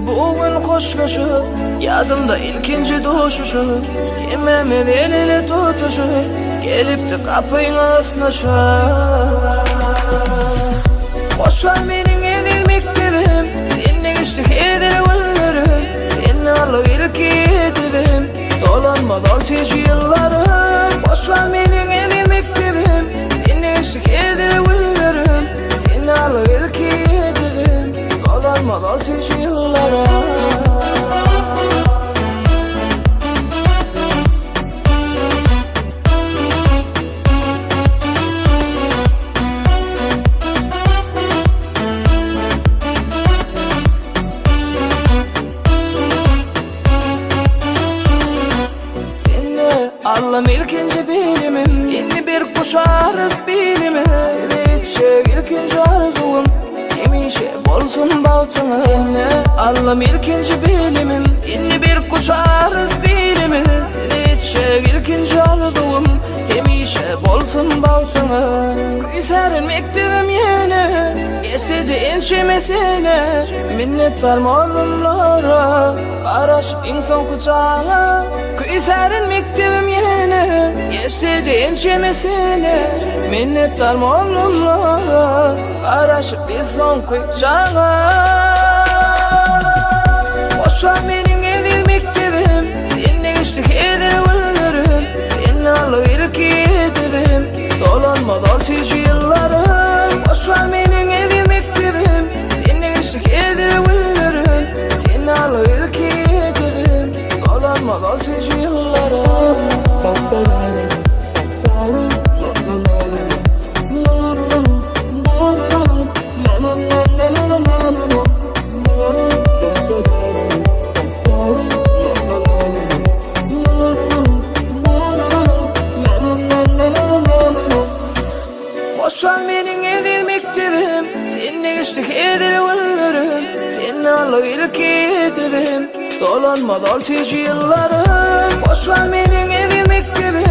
Bugün koşuşup yazımda ilkinci doğuşuşup Yememez el ele tutuşup gelip de kapıyla ısnaşıp Koşar benim edilmeklerim seninle geçtik eder günlerim Seni alıp ilk edelim dolanmadan hiç yıllarım Koşar benim edilmeklerim seninle geçtik eder günlerim Seni alıp ilk edelim dolanmadan hiç yıllarım Allah'ım ilkinci bilimim Yeni bir kuşarız bilimi İçecek ilkinci arzum Yemişe bolsun balçını Allah'ım ilkinci bilimim Yeni bir kuşarız bilimi İçecek ilkinci arzum Yemişe bolsun balçını Kuyserin mektebim yeni Esedi enşemesine Minnettarım oğlumlara Araşıp insan kucağına Kuyserin mektebim yeni Esedi enşemesine Minnettarım oğlumlara Araşıp insan kucağına Koşar benim edil mektebim Seninle geçtik eder günlerim Seni alıp ilk edelim dolanmadan hiç yıllarım Koşar benim edil mektebim Seninle geçtik eder günlerim Seni alıp ilk edelim dolanmadan hiç yıllarım Koşar benim edil mektebim Seninle geçtik eder günlerim Seni alıp ilk edelim dolanmadan hiç yıllarım Koşar benim edil mektebim